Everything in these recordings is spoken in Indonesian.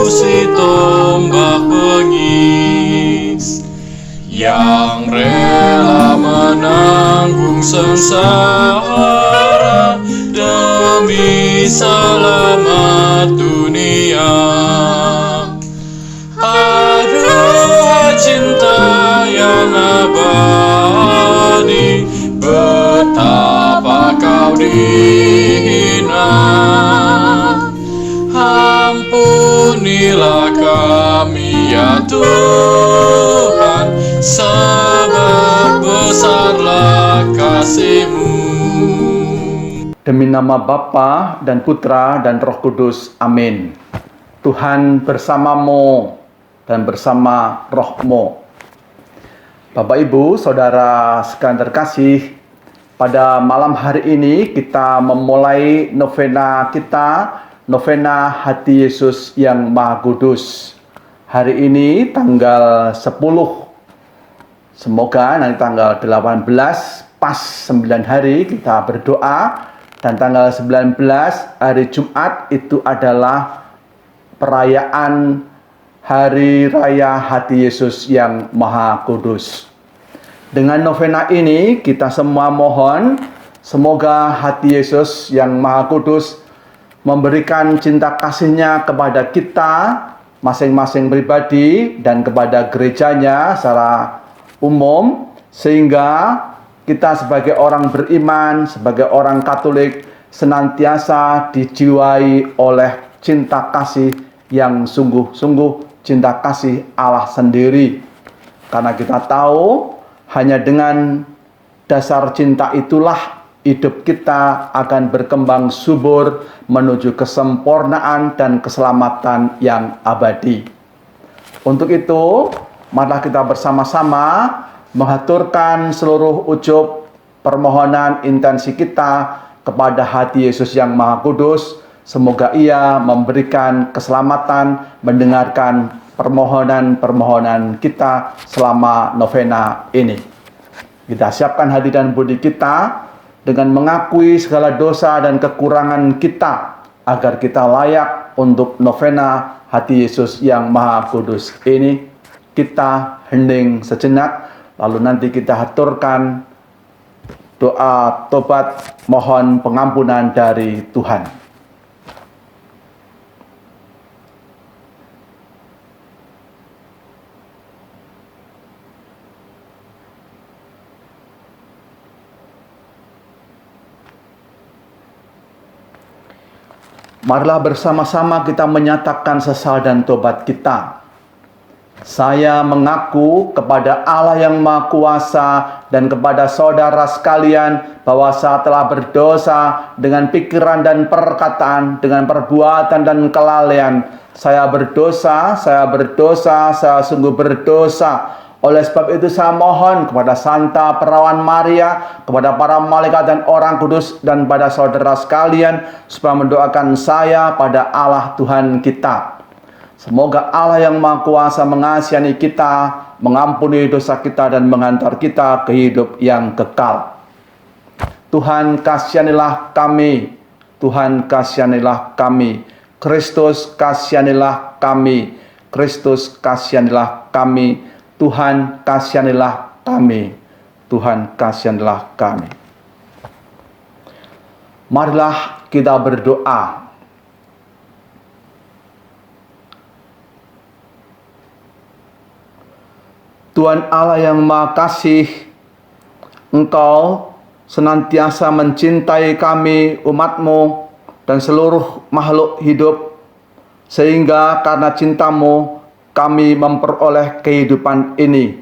si tombak pengis, yang rela menanggung sengsara demi selamat dunia. Aduh, cinta yang abadi, betapa kau dihina. Ampunilah kami ya Tuhan, sebab besarlah kasih-Mu. Demi nama Bapa dan Putra dan Roh Kudus. Amin. Tuhan bersamamu dan bersama rohmu. Bapak Ibu, Saudara sekalian terkasih, pada malam hari ini kita memulai novena kita, novena Hati Yesus yang Maha Kudus. Hari ini tanggal 10. Semoga nanti tanggal 18 pas 9 hari kita berdoa, dan tanggal 19 hari Jumat itu adalah perayaan Hari Raya Hati Yesus yang Maha Kudus. Dengan novena ini kita semua mohon semoga Hati Yesus yang Maha Kudus memberikan cinta kasih-Nya kepada kita masing-masing pribadi dan kepada gerejanya secara umum, sehingga kita sebagai orang beriman, sebagai orang Katolik senantiasa dijiwai oleh cinta kasih yang sungguh-sungguh, cinta kasih Allah sendiri. Karena kita tahu hanya dengan dasar cinta itulah hidup kita akan berkembang subur menuju kesempurnaan dan keselamatan yang abadi. Untuk itu, marilah kita bersama-sama mengaturkan seluruh ujub permohonan intensi kita kepada Hati Yesus yang Maha Kudus. Semoga Ia memberikan keselamatan mendengarkan permohonan-permohonan kita selama novena ini. Kita siapkan hati dan budi kita dengan mengakui segala dosa dan kekurangan kita, agar kita layak untuk novena Hati Yesus yang Maha Kudus ini. Kita hening sejenak, lalu nanti kita haturkan doa tobat mohon pengampunan dari Tuhan. Marilah bersama-sama kita menyatakan sesal dan tobat kita. Saya mengaku kepada Allah yang Maha Kuasa dan kepada saudara sekalian bahwa saya telah berdosa dengan pikiran dan perkataan, dengan perbuatan dan kelalaian. Saya berdosa, saya sungguh berdosa. Oleh sebab itu saya mohon kepada Santa Perawan Maria, kepada para malaikat dan orang kudus, dan pada saudara sekalian, supaya mendoakan saya pada Allah Tuhan kita. Semoga Allah yang Maha Kuasa mengasihani kita, mengampuni dosa kita, dan menghantar kita ke hidup yang kekal. Tuhan kasihanilah kami, Tuhan kasihanilah kami, Kristus kasihanilah kami, Kristus kasihanilah kami, Tuhan kasihanilah kami, Tuhan kasihanilah kami. Marilah kita berdoa. Tuhan Allah yang Maha Kasih, Engkau senantiasa mencintai kami, umat-Mu, dan seluruh makhluk hidup, sehingga karena cinta-Mu kami memperoleh kehidupan ini.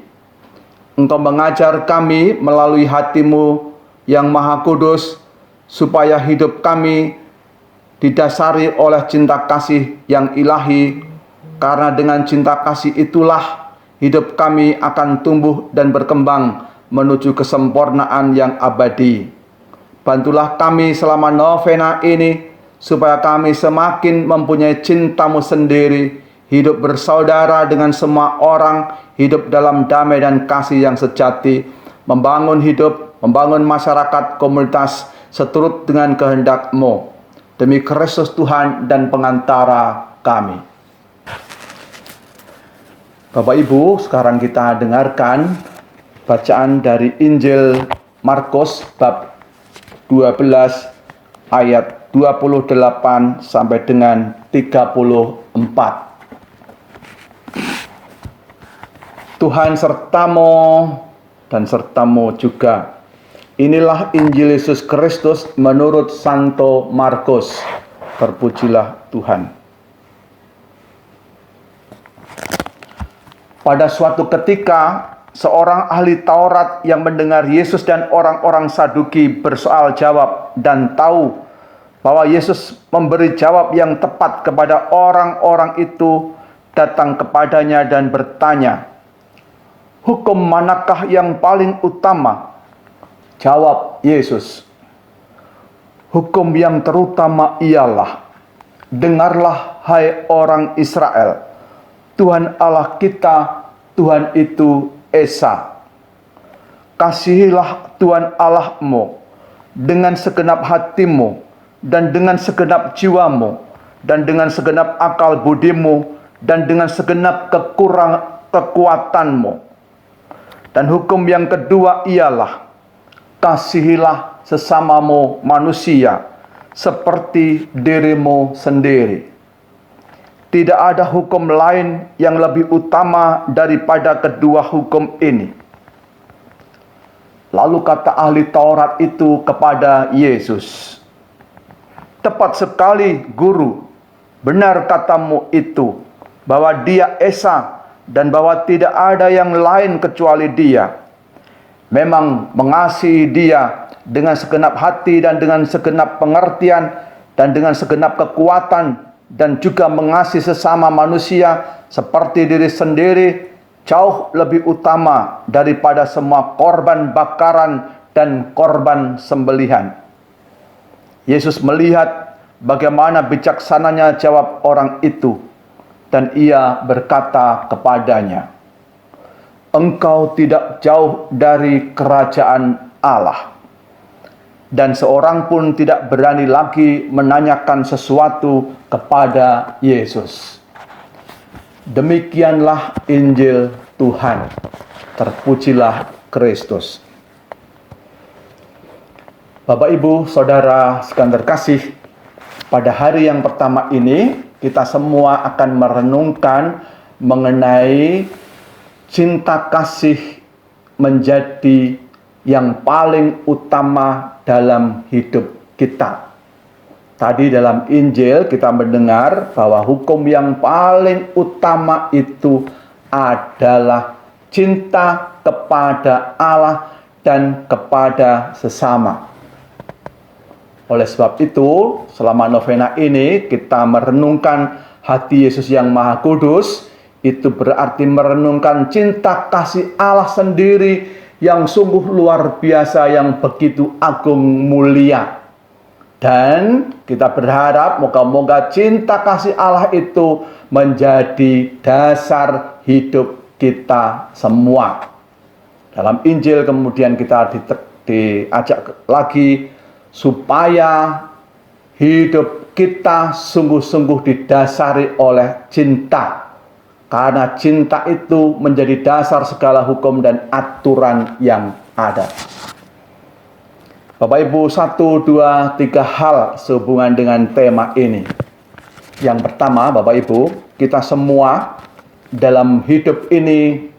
Engkau mengajar kami melalui Hati-Mu yang Maha Kudus, supaya hidup kami didasari oleh cinta kasih yang ilahi, karena dengan cinta kasih itulah hidup kami akan tumbuh dan berkembang menuju kesempurnaan yang abadi. Bantulah kami selama novena ini, supaya kami semakin mempunyai cinta-Mu sendiri, hidup bersaudara dengan semua orang, hidup dalam damai dan kasih yang sejati, membangun hidup, membangun masyarakat komunitas seturut dengan kehendak-Mu. Demi Kristus Tuhan dan pengantara kami. Bapak Ibu, sekarang kita dengarkan bacaan dari Injil Markus bab 12 ayat 28 sampai dengan 34. Tuhan sertamu dan sertamu juga. Inilah Injil Yesus Kristus menurut Santo Markus. Terpujilah Tuhan. Pada suatu ketika, seorang ahli Taurat yang mendengar Yesus dan orang-orang Saduki bersoal jawab dan tahu bahwa Yesus memberi jawab yang tepat kepada orang-orang itu, datang kepadanya dan bertanya, "Hukum manakah yang paling utama?" Jawab Yesus, "Hukum yang terutama ialah, dengarlah hai orang Israel, Tuhan Allah kita, Tuhan itu Esa. Kasihilah Tuhan Allahmu dengan segenap hatimu, dan dengan segenap jiwamu, dan dengan segenap akal budimu, dan dengan segenap kekuatanmu. Dan hukum yang kedua ialah, kasihilah sesamamu manusia, seperti dirimu sendiri. Tidak ada hukum lain yang lebih utama daripada kedua hukum ini." Lalu kata ahli Taurat itu kepada Yesus, "Tepat sekali, Guru. Benar katamu itu, bahwa Dia Esa dan bahwa tidak ada yang lain kecuali Dia. Memang mengasihi Dia dengan segenap hati dan dengan segenap pengertian dan dengan segenap kekuatan, dan juga mengasihi sesama manusia seperti diri sendiri, jauh lebih utama daripada semua korban bakaran dan korban sembelihan." Yesus melihat bagaimana bijaksananya jawab orang itu, dan ia berkata kepadanya, "Engkau tidak jauh dari kerajaan Allah." Dan seorang pun tidak berani lagi menanyakan sesuatu kepada Yesus. Demikianlah Injil Tuhan. Terpujilah Kristus. Bapak, Ibu, Saudara sekalian terkasih, pada hari yang pertama ini kita semua akan merenungkan mengenai cinta kasih menjadi yang paling utama dalam hidup kita. Tadi dalam Injil kita mendengar bahwa hukum yang paling utama itu adalah cinta kepada Allah dan kepada sesama. Oleh sebab itu, selama novena ini kita merenungkan hati Yesus yang Maha Kudus. Itu berarti merenungkan cinta kasih Allah sendiri yang sungguh luar biasa, yang begitu agung mulia. Dan kita berharap moga-moga cinta kasih Allah itu menjadi dasar hidup kita semua. Dalam Injil kemudian kita diajak lagi supaya hidup kita sungguh-sungguh didasari oleh cinta. Karena cinta itu menjadi dasar segala hukum dan aturan yang ada. Bapak Ibu, 1, 2, 3 hal sehubungan dengan tema ini. Yang pertama, Bapak Ibu, kita semua dalam hidup ini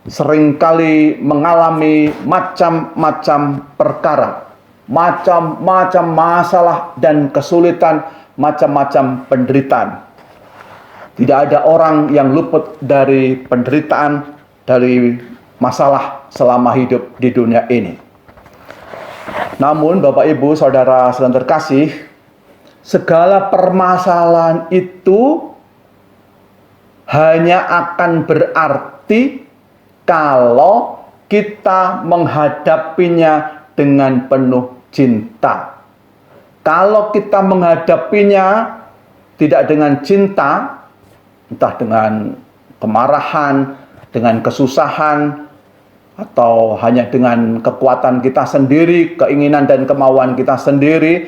seringkali mengalami macam-macam perkara, macam-macam masalah dan kesulitan, macam-macam penderitaan. Tidak ada orang yang luput dari penderitaan, dari masalah selama hidup di dunia ini. Namun Bapak Ibu Saudara sekalian terkasih, segala permasalahan itu hanya akan berarti kalau kita menghadapinya dengan penuh cinta. Kalau kita menghadapinya tidak dengan cinta, entah dengan kemarahan, dengan kesusahan, atau hanya dengan kekuatan kita sendiri, keinginan dan kemauan kita sendiri,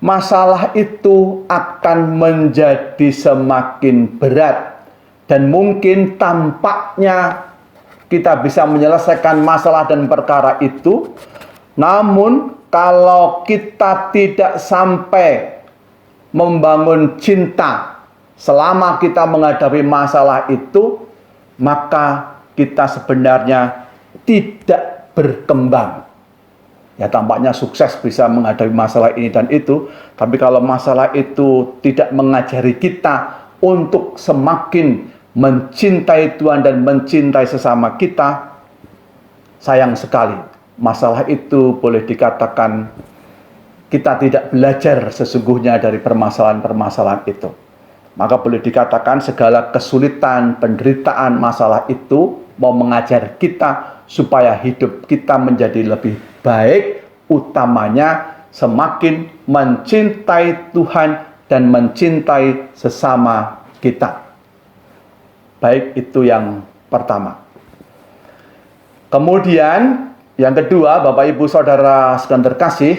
masalah itu akan menjadi semakin berat Dan mungkin tampaknya kita bisa menyelesaikan masalah dan perkara itu. Namun kalau kita tidak sampai membangun cinta selama kita menghadapi masalah itu, maka kita sebenarnya tidak berkembang. Ya, tampaknya sukses bisa menghadapi masalah ini dan itu, tapi kalau masalah itu tidak mengajari kita untuk semakin mencintai Tuhan dan mencintai sesama kita, sayang sekali. Masalah itu boleh dikatakan kita tidak belajar sesungguhnya dari permasalahan-permasalahan itu. Maka boleh dikatakan segala kesulitan, penderitaan, masalah itu mau mengajar kita supaya hidup kita menjadi lebih baik, utamanya semakin mencintai Tuhan dan mencintai sesama kita. Baik, itu yang pertama. Kemudian yang kedua, Bapak Ibu Saudara sekalian terkasih,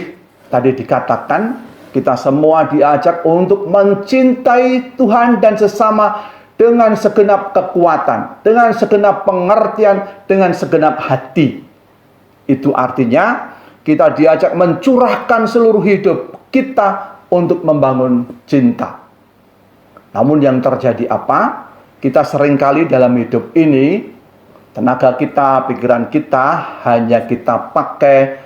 tadi dikatakan kita semua diajak untuk mencintai Tuhan dan sesama dengan segenap kekuatan, dengan segenap pengertian, dengan segenap hati. Itu artinya kita diajak mencurahkan seluruh hidup kita untuk membangun cinta. Namun yang terjadi apa? Kita seringkali dalam hidup ini, tenaga kita, pikiran kita hanya kita pakai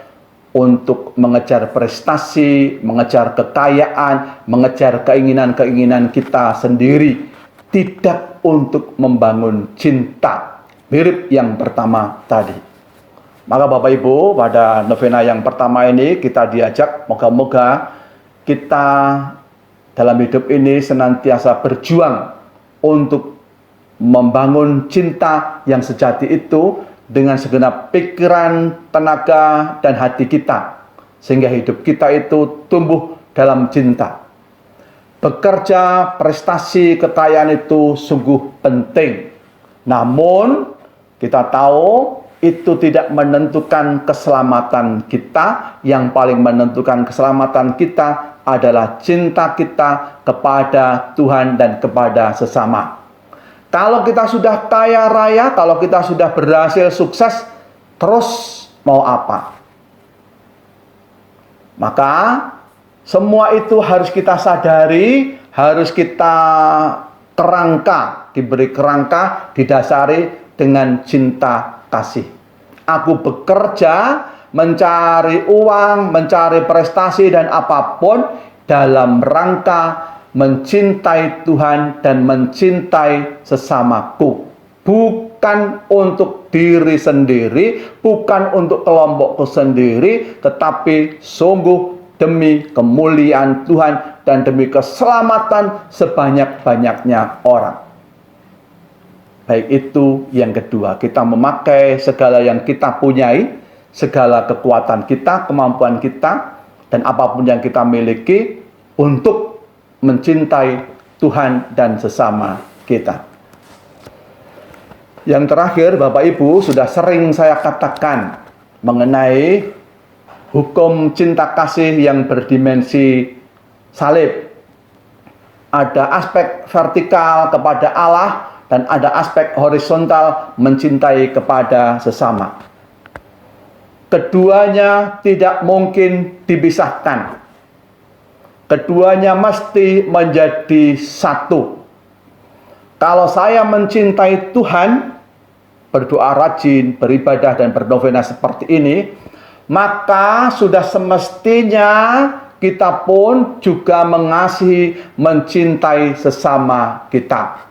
untuk mengejar prestasi, mengejar kekayaan, mengejar keinginan-keinginan kita sendiri. Tidak untuk membangun cinta. Mirip yang pertama tadi. Maka Bapak Ibu, pada novena yang pertama ini kita diajak, moga-moga kita dalam hidup ini senantiasa berjuang untuk membangun cinta yang sejati itu dengan segenap pikiran, tenaga, dan hati kita, sehingga hidup kita itu tumbuh dalam cinta. Bekerja, prestasi, kekayaan itu sungguh penting. Namun, kita tahu itu tidak menentukan keselamatan kita. Yang paling menentukan keselamatan kita adalah cinta kita kepada Tuhan dan kepada sesama. Kalau kita sudah kaya raya, kalau kita sudah berhasil sukses, terus mau apa? Maka semua itu harus kita sadari, harus kita diberi kerangka, didasari dengan cinta kasih. Aku bekerja, mencari uang, mencari prestasi dan apapun dalam rangka mencintai Tuhan dan mencintai sesamaku. Bukan untuk diri sendiri, bukan untuk kelompokku sendiri, tetapi sungguh demi kemuliaan Tuhan dan demi keselamatan sebanyak-banyaknya orang. Baik, itu yang kedua. Kita memakai segala yang kita punyai, segala kekuatan kita, kemampuan kita, dan apapun yang kita miliki untuk mencintai Tuhan dan sesama kita. Yang terakhir, Bapak Ibu, sudah sering saya katakan mengenai hukum cinta kasih yang berdimensi salib. Ada aspek vertikal kepada Allah dan ada aspek horizontal mencintai kepada sesama. Keduanya tidak mungkin dipisahkan. Keduanya mesti menjadi satu. Kalau saya mencintai Tuhan, berdoa rajin, beribadah dan bernovena seperti ini, maka sudah semestinya kita pun juga mengasihi, mencintai sesama kita.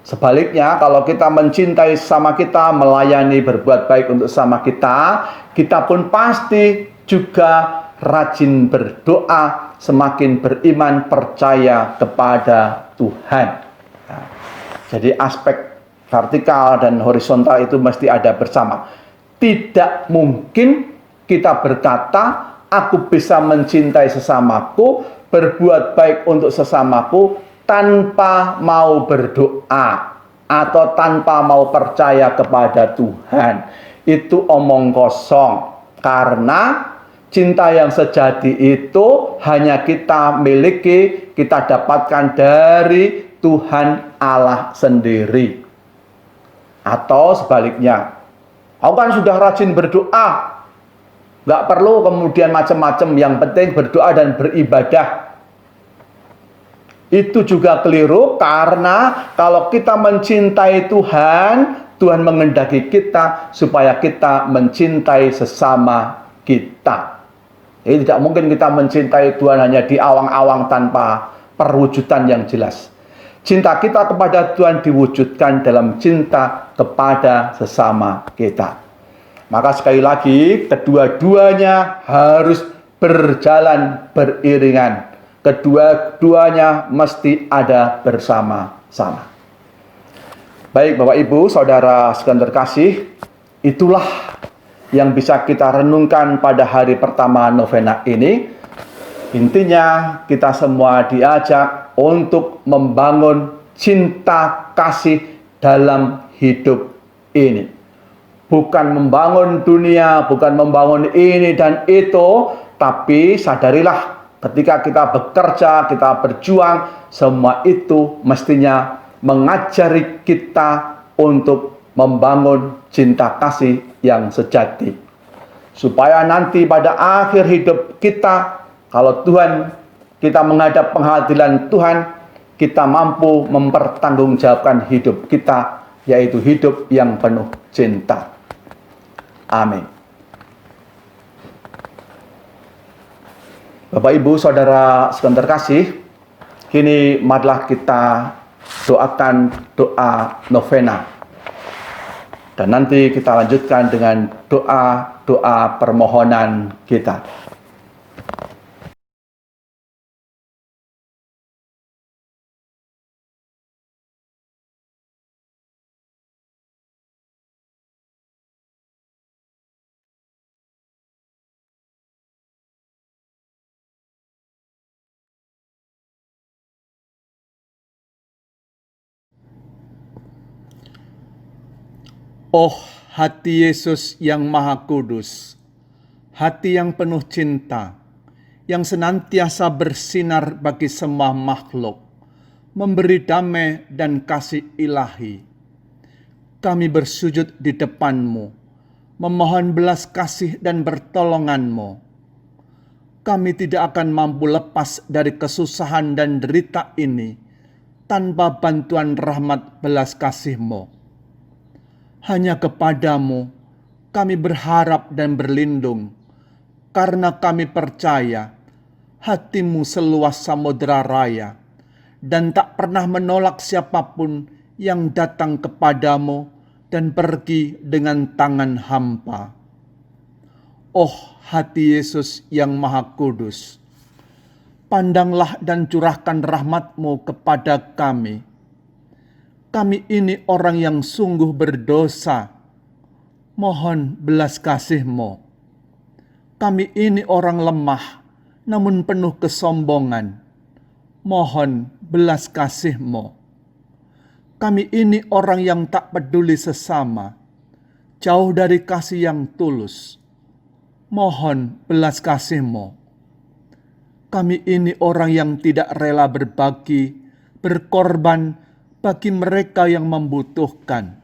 Sebaliknya, kalau kita mencintai sesama kita, melayani, berbuat baik untuk sesama kita, kita pun pasti juga rajin berdoa, semakin beriman, percaya kepada Tuhan. Nah, jadi aspek vertikal dan horizontal itu mesti ada bersama. Tidak mungkin kita berkata, aku bisa mencintai sesamaku, berbuat baik untuk sesamaku, tanpa mau berdoa atau tanpa mau percaya kepada Tuhan. Itu omong kosong. Karena cinta yang sejati itu hanya kita miliki, kita dapatkan dari Tuhan Allah sendiri. Atau sebaliknya, aku kan sudah rajin berdoa, nggak perlu kemudian macam-macam, yang penting berdoa dan beribadah. Itu juga keliru, karena kalau kita mencintai Tuhan, Tuhan menghendaki kita supaya kita mencintai sesama kita. Jadi tidak mungkin kita mencintai Tuhan hanya di awang-awang tanpa perwujudan yang jelas. Cinta kita kepada Tuhan diwujudkan dalam cinta kepada sesama kita. Maka sekali lagi, kedua-duanya harus berjalan beriringan. Kedua-duanya mesti ada bersama-sama. Baik Bapak Ibu, Saudara sekalian terkasih, itulah yang bisa kita renungkan pada hari pertama novena ini. Intinya kita semua diajak untuk membangun cinta kasih dalam hidup ini. Bukan membangun dunia, bukan membangun ini dan itu, tapi sadarilah ketika kita bekerja, kita berjuang, semua itu mestinya mengajari kita untuk membangun cinta kasih yang sejati. Supaya nanti pada akhir hidup kita, kalau Tuhan, kita menghadap pengadilan Tuhan, kita mampu mempertanggungjawabkan hidup kita, yaitu hidup yang penuh cinta. Amin. Bapak Ibu Saudara sekalian terkasih, kini marilah kita doakan doa novena. Dan nanti kita lanjutkan dengan doa-doa permohonan kita. Oh hati Yesus yang Maha Kudus, hati yang penuh cinta, yang senantiasa bersinar bagi semua makhluk, memberi damai dan kasih ilahi. Kami bersujud di depan-Mu, memohon belas kasih dan pertolongan-Mu. Kami tidak akan mampu lepas dari kesusahan dan derita ini tanpa bantuan rahmat belas kasih-Mu. Hanya kepadamu kami berharap dan berlindung, karena kami percaya hati-Mu seluas samudera raya, dan tak pernah menolak siapapun yang datang kepadamu dan pergi dengan tangan hampa. Oh hati Yesus yang Maha Kudus, pandanglah dan curahkan rahmat-Mu kepada kami. Kami ini orang yang sungguh berdosa, mohon belas kasih-Mu. Kami ini orang lemah, namun penuh kesombongan, mohon belas kasih-Mu. Kami ini orang yang tak peduli sesama, jauh dari kasih yang tulus, mohon belas kasih-Mu. Kami ini orang yang tidak rela berbagi, berkorban bagi mereka yang membutuhkan,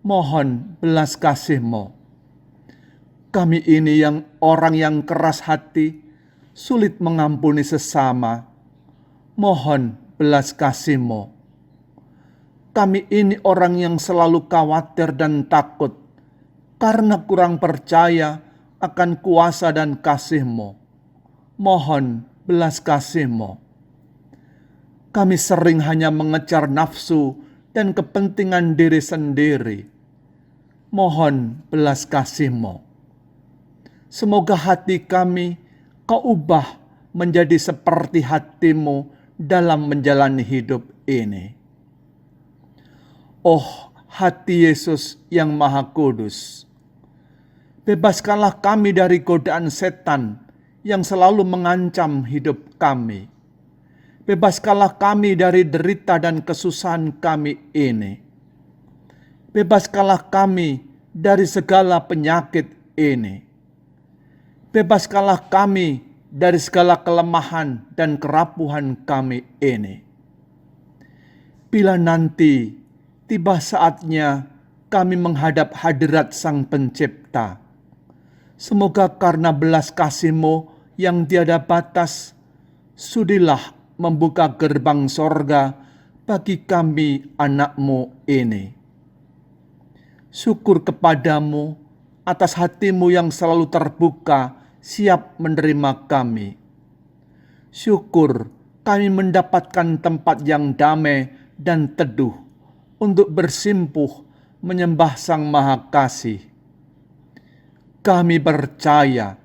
mohon belas kasih-Mu. Kami ini yang orang yang keras hati, sulit mengampuni sesama, mohon belas kasih-Mu. Kami ini orang yang selalu khawatir dan takut, karena kurang percaya akan kuasa dan kasih-Mu, mohon belas kasih-Mu. Kami sering hanya mengejar nafsu dan kepentingan diri sendiri, mohon belas kasih-Mu. Semoga hati kami Kau ubah menjadi seperti hati-Mu dalam menjalani hidup ini. Oh hati Yesus yang Maha Kudus, bebaskanlah kami dari godaan setan yang selalu mengancam hidup kami. Bebaskanlah kami dari derita dan kesusahan kami ini. Bebaskanlah kami dari segala penyakit ini. Bebaskanlah kami dari segala kelemahan dan kerapuhan kami ini. bila nanti tiba saatnya kami menghadap hadirat Sang Pencipta. Semoga karena belas kasih-Mu yang tiada batas, sudilah membuka gerbang sorga bagi kami anak-Mu ini. Syukur kepadamu atas hati-Mu yang selalu terbuka, siap menerima kami. Syukur kami mendapatkan tempat yang damai dan teduh untuk bersimpuh menyembah Sang Maha Kasih. Kami percaya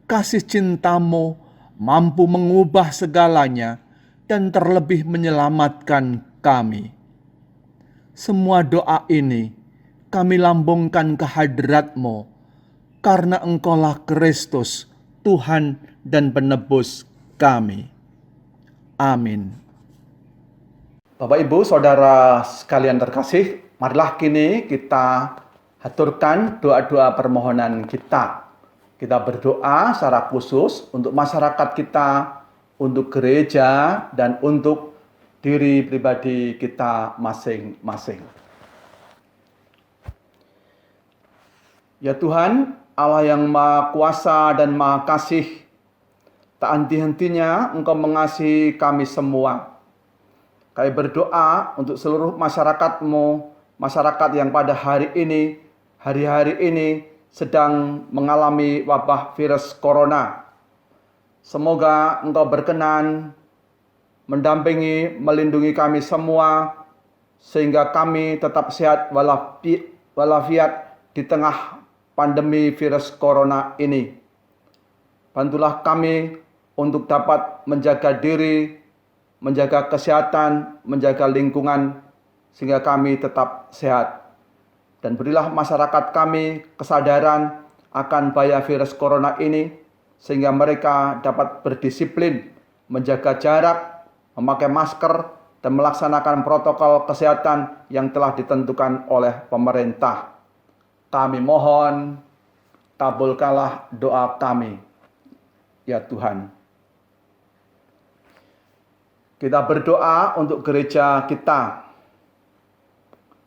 kasih cinta-Mu mampu mengubah segalanya dan terlebih menyelamatkan kami. Semua doa ini kami lambungkan ke hadirat-Mu, karena Engkaulah Kristus, Tuhan dan Penebus kami. Amin. Bapak, Ibu, Saudara sekalian terkasih, marilah kini kita haturkan doa-doa permohonan kita. Kita berdoa secara khusus untuk masyarakat kita, untuk gereja, dan untuk diri pribadi kita masing-masing. Ya Tuhan, Allah yang Maha Kuasa dan Maha Kasih, tak henti-hentinya Engkau mengasihi kami semua. Kami berdoa untuk seluruh masyarakat-Mu, masyarakat yang pada hari-hari ini sedang mengalami wabah virus corona. Semoga Engkau berkenan mendampingi, melindungi kami semua, sehingga kami tetap sehat walafiat di tengah pandemi virus corona ini. Bantulah kami untuk dapat menjaga diri, menjaga kesehatan, menjaga lingkungan, sehingga kami tetap sehat. Dan berilah masyarakat kami kesadaran akan bahaya virus corona ini, sehingga mereka dapat berdisiplin, menjaga jarak, memakai masker, dan melaksanakan protokol kesehatan yang telah ditentukan oleh pemerintah. Kami mohon, kabulkanlah doa kami, ya Tuhan. Kita berdoa untuk gereja kita.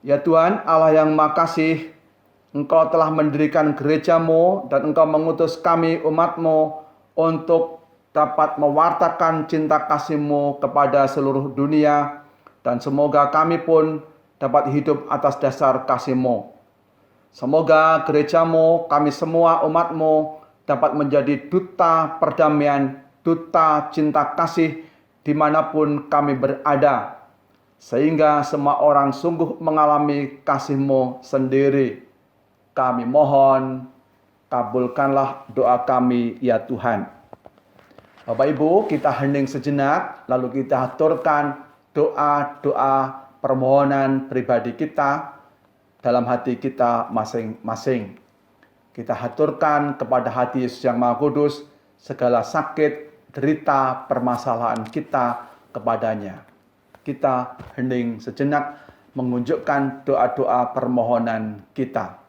Ya Tuhan, Allah yang Maha Kasih, Engkau telah mendirikan gereja-Mu dan Engkau mengutus kami umat-Mu untuk dapat mewartakan cinta kasih-Mu kepada seluruh dunia, dan semoga kami pun dapat hidup atas dasar kasih-Mu. Semoga gereja-Mu, kami semua umat-Mu dapat menjadi duta perdamaian, duta cinta kasih dimanapun kami berada, sehingga semua orang sungguh mengalami kasih-Mu sendiri. Kami mohon, kabulkanlah doa kami, ya Tuhan. Bapak Ibu, kita hening sejenak, lalu kita haturkan doa-doa permohonan pribadi kita dalam hati kita masing-masing. Kita haturkan kepada hati Yesus yang Maha Kudus segala sakit, derita, permasalahan kita kepadanya. Kita hening sejenak mengunjukkan doa-doa permohonan kita.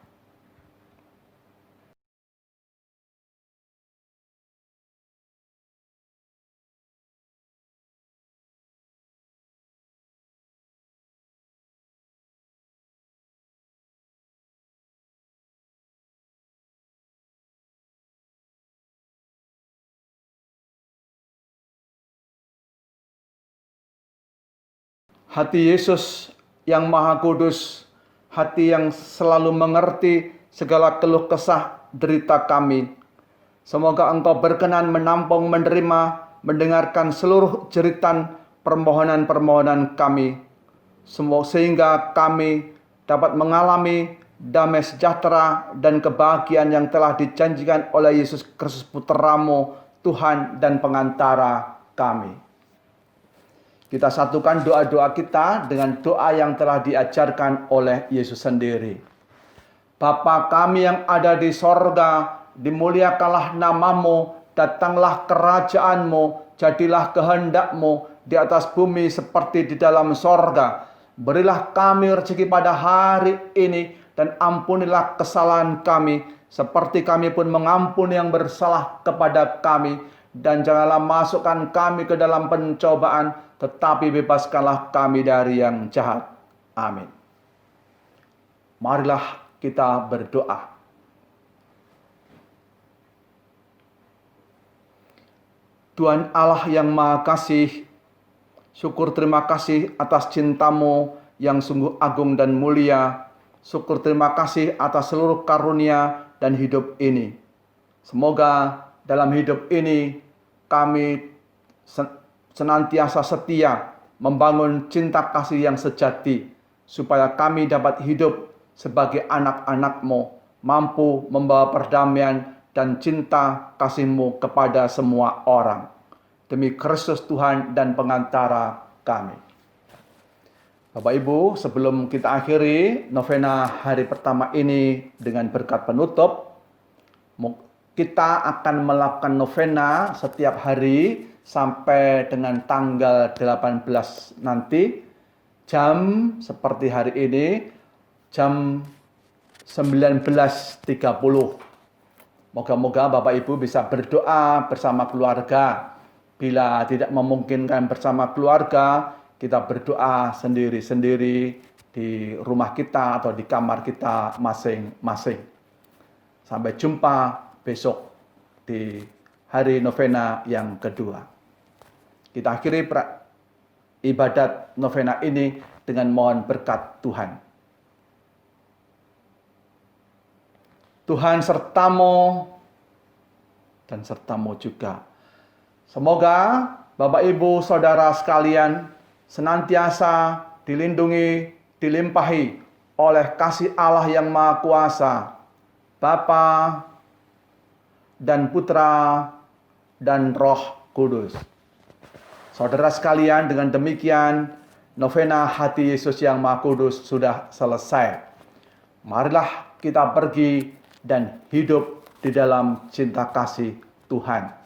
Hati Yesus yang Maha Kudus, hati yang selalu mengerti segala keluh kesah derita kami. Semoga Engkau berkenan menampung, menerima, mendengarkan seluruh jeritan permohonan-permohonan kami, sehingga kami dapat mengalami damai sejahtera dan kebahagiaan yang telah dijanjikan oleh Yesus Kristus Putra-Mu, Tuhan dan pengantara kami. Kita satukan doa-doa kita dengan doa yang telah diajarkan oleh Yesus sendiri. Bapa kami yang ada di sorga, dimuliakanlah nama-Mu, datanglah kerajaan-Mu, jadilah kehendak-Mu di atas bumi seperti di dalam sorga. Berilah kami rezeki pada hari ini, dan ampunilah kesalahan kami, seperti kami pun mengampuni yang bersalah kepada kami. dan janganlah masukkan kami ke dalam pencobaan, tetapi bebaskanlah kami dari yang jahat. Amin. Marilah kita berdoa. Tuhan Allah yang Maha Kasih, syukur terima kasih atas cinta-Mu yang sungguh agung dan mulia. Syukur terima kasih atas seluruh karunia dan hidup ini. Semoga dalam hidup ini kami senantiasa setia membangun cinta kasih yang sejati, supaya kami dapat hidup sebagai anak-anak-Mu, mampu membawa perdamaian dan cinta kasih-Mu kepada semua orang. Demi Kristus Tuhan dan pengantara kami. Bapak Ibu, sebelum kita akhiri novena hari pertama ini dengan berkat penutup, kita akan melakukan novena setiap hari sampai dengan tanggal 18 nanti, jam seperti hari ini, jam 19.30. Moga-moga Bapak Ibu bisa berdoa bersama keluarga. Bila tidak memungkinkan bersama keluarga, kita berdoa sendiri-sendiri di rumah kita atau di kamar kita masing-masing. Sampai jumpa besok di hari novena yang kedua. Kita akhiri ibadat novena ini dengan mohon berkat Tuhan. Tuhan sertamu dan sertamu juga. Semoga Bapak Ibu Saudara sekalian senantiasa dilindungi, dilimpahi oleh kasih Allah yang Maha Kuasa, Bapa dan Putra dan Roh Kudus. Saudara sekalian, dengan demikian novena hati Yesus yang Maha Kudus sudah selesai. Marilah kita pergi dan hidup di dalam cinta kasih Tuhan.